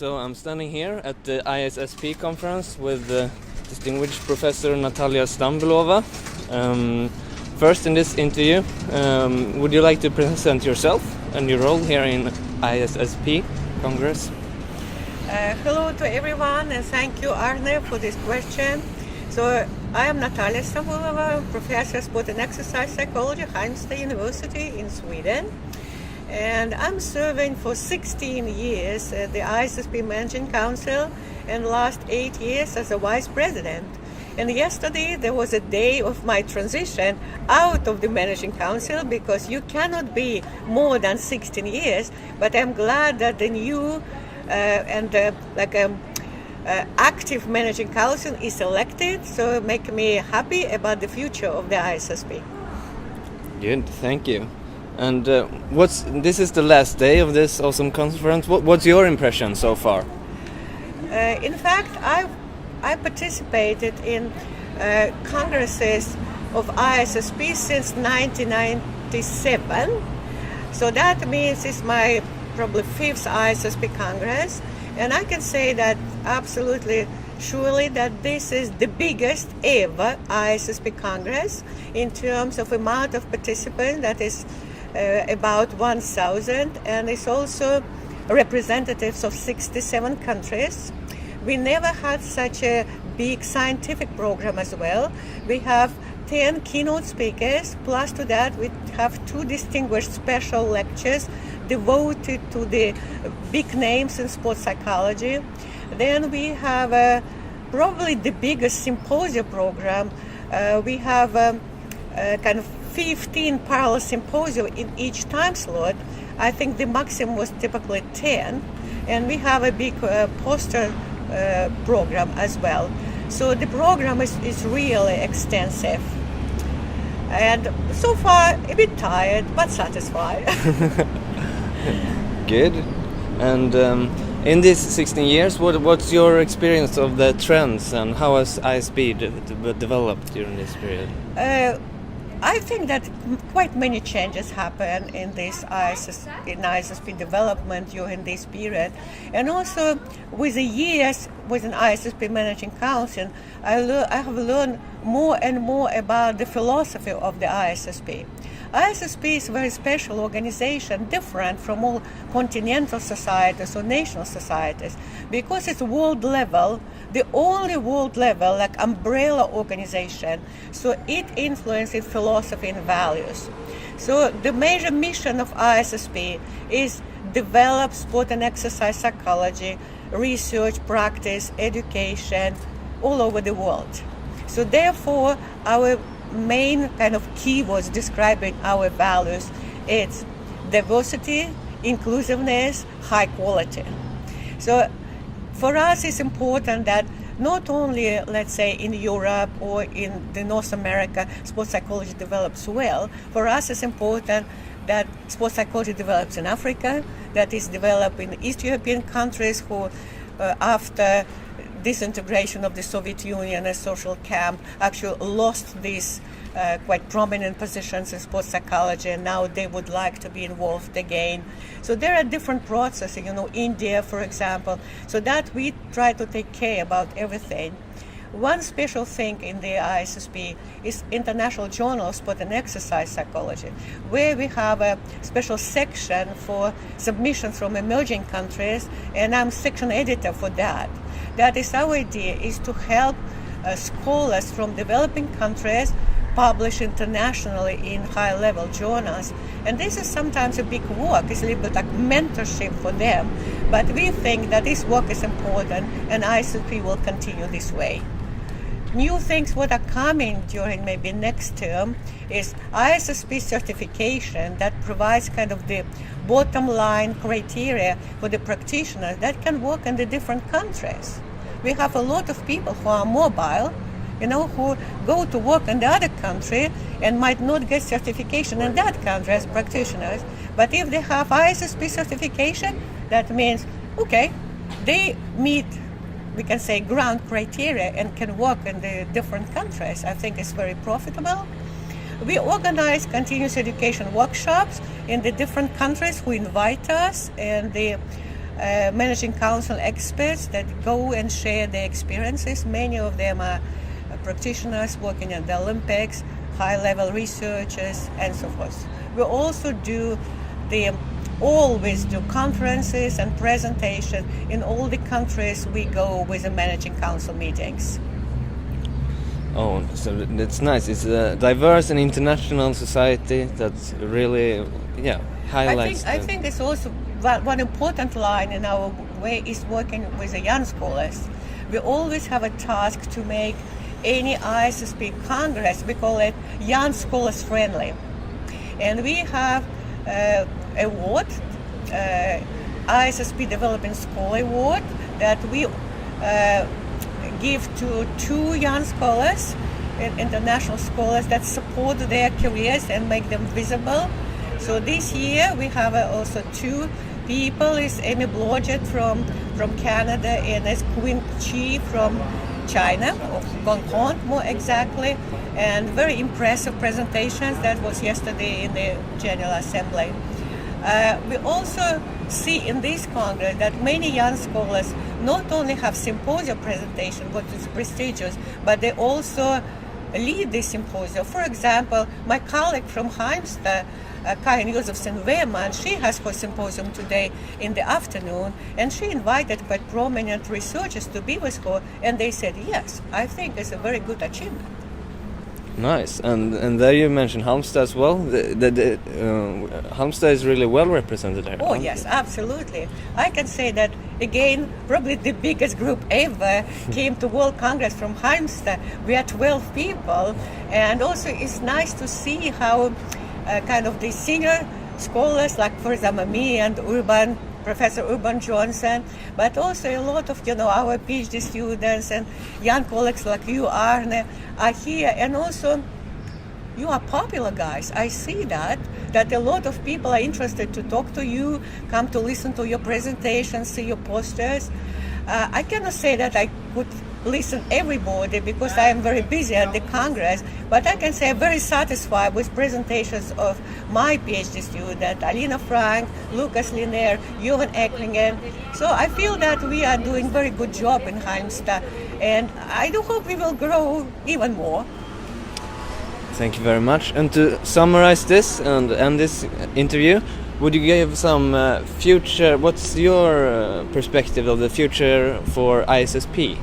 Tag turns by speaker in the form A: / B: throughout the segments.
A: So I'm standing here at the ISSP conference with distinguished Professor Natalia Stambulova. First in this interview, would you like to present yourself and your role here in ISSP Congress?
B: Hello to everyone, and thank you, Arne, for this question. So I am Natalia Stambulova, Professor of Sport and Exercise Psychology, Halmstad University in Sweden. And I'm serving for 16 years at the ISSP Managing Council and last 8 years as a Vice President. And yesterday there was a day of my transition out of the Managing Council because you cannot be more than 16 years, but I'm glad that the new active Managing Council is elected, so it makes me happy about the future of the ISSP.
A: Good, thank you. And this is the last day of this awesome conference. What's your impression so far?
B: In fact, I participated in congresses of ISSP since 1997. So that means it's my probably 5th ISSP Congress. And I can say that absolutely surely that this is the biggest ever ISSP Congress in terms of amount of participants. That is about 1,000, and it's also representatives of 67 countries. We never had such a big scientific program as well. We have 10 keynote speakers, plus to that we have 2 distinguished special lectures devoted to the big names in sports psychology. Then we have probably the biggest symposium program. We have kind of 15 parallel symposia in each time slot. I think the maximum was typically 10, and we have a big poster program as well. So the program is really extensive, and so far a bit tired but satisfied.
A: Good. And in these 16 years, what's your experience of the trends, and how has ISP developed during this period?
B: I think that quite many changes happen in this ISSP development during this period, and also with the years with an ISSP Managing Council, I have learned more and more about the philosophy of the ISSP. ISSP is a very special organization, different from all continental societies or national societies, because it's world level, the only world level like umbrella organization, so it influences philosophy and values. So the major mission of ISSP is develop sport and exercise psychology, research, practice, education all over the world. So therefore our main kind of keywords describing our values, it's diversity, inclusiveness, high quality. So for us it's important that not only, let's say, in Europe or in the North America sports psychology develops well, for us it's important that sports psychology develops in Africa, that is developed in East European countries who after disintegration of the Soviet Union as social camp actually lost these quite prominent positions in sports psychology, and now they would like to be involved again. So there are different processes, India, for example, so that we try to take care about everything. One special thing in the ISSP is International Journal of Sport and Exercise Psychology, where we have a special section for submissions from emerging countries, and I'm section editor for that. That is our idea, is to help scholars from developing countries publish internationally in high-level journals. And this is sometimes a big work. It's a little bit like mentorship for them. But we think that this work is important, and ISSP will continue this way. New things what are coming during maybe next term is ISSP certification that provides kind of the bottom line criteria for the practitioners that can work in the different countries. We have a lot of people who are mobile, who go to work in the other country and might not get certification in that country as practitioners. But if they have ISSP certification, that means, okay, they meet, we can say, ground criteria and can work in the different countries. I think it's very profitable. We organize continuous education workshops in the different countries who invite us, and the managing council experts that go and share their experiences. Many of them are practitioners working at the Olympics, high-level researchers, and so forth. We also always do conferences and presentations in all the countries we go with the managing council meetings.
A: Oh, so that's nice. It's a diverse and international society that really, highlights.
B: I think it's also one important line in our way is working with the young scholars. We always have a task to make any ISSP Congress, we call it Young Scholars Friendly. And we have award, ISSP Developing Scholar Award, that we give to 2 young scholars, international scholars that support their careers and make them visible. So this year we have also 2 people. Is Amy Blodgett from Canada and as Queen Chi from China, or Hong Kong more exactly, and very impressive presentations. That was yesterday in the General Assembly. We also see in this Congress that many young scholars not only have symposium presentation, which is prestigious, but they also lead this symposium. For example, my colleague from Halmstad, Karin Josefsen-Wehrmann, she has her symposium today in the afternoon, and she invited quite prominent researchers to be with her, and they said, yes, I think it's a very good achievement.
A: Nice, and there you mentioned Halmstad as well. Halmstad is really well represented there.
B: Oh yes, absolutely. I can say that again, probably the biggest group ever came to World Congress from Halmstad. We are 12 people, and also it's nice to see how kind of the senior scholars, like for example me and Professor Urban Johnson, but also a lot of our PhD students and young colleagues like you, Arne, are here, and also you are popular guys. I see that a lot of people are interested to talk to you, come to listen to your presentations, see your posters. I cannot say that I could listen everybody because I am very busy at the Congress, but I can say I'm very satisfied with presentations of my PhD student, Alina Frank, Lucas Liner, Johan Eklingen. So I feel that we are doing very good job in Halmstad, and I do hope we will grow even more.
A: Thank you very much. And to summarize this and end this interview, would you give some what's your perspective of the future for ISSP?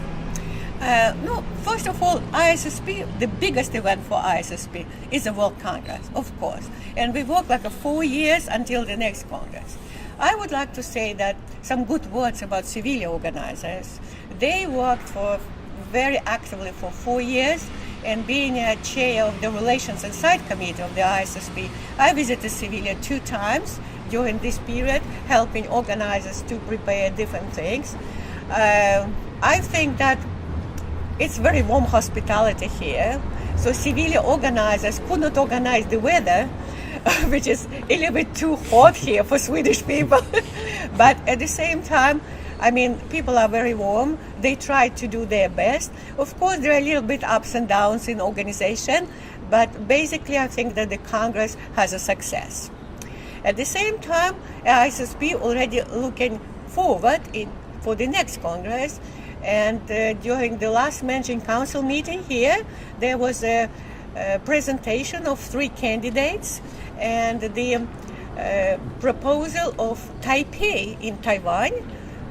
B: No, first of all, ISSP, the biggest event for ISSP is the World Congress, of course. And we work like 4 years until the next Congress. I would like to say that some good words about Seville organizers. They worked very actively for 4 years, and being a chair of the Relations and Site Committee of the ISSP, I visited Seville 2 times during this period, helping organizers to prepare different things. I think that it's very warm hospitality here. So Seville organizers could not organize the weather, which is a little bit too hot here for Swedish people. But at the same time, I mean, people are very warm. They try to do their best. Of course, there are a little bit ups and downs in organization, but basically I think that the Congress has a success. At the same time, ISSP already looking forward for the next Congress. And during the last Managing Council meeting here, there was a presentation of 3 candidates, and the proposal of Taipei in Taiwan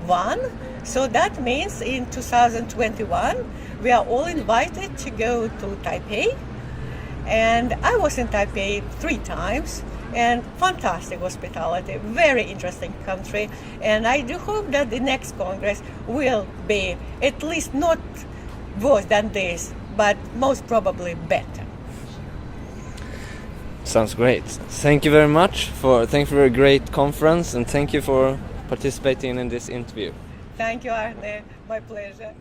B: won. So that means in 2021, we are all invited to go to Taipei. And I was in Taipei 3 times, and fantastic hospitality, very interesting country. And I do hope that the next Congress will be at least not worse than this, but most probably better.
A: Sounds great. Thank you very much for a great conference, and thank you for participating in this interview.
B: Thank you, Arne. My pleasure.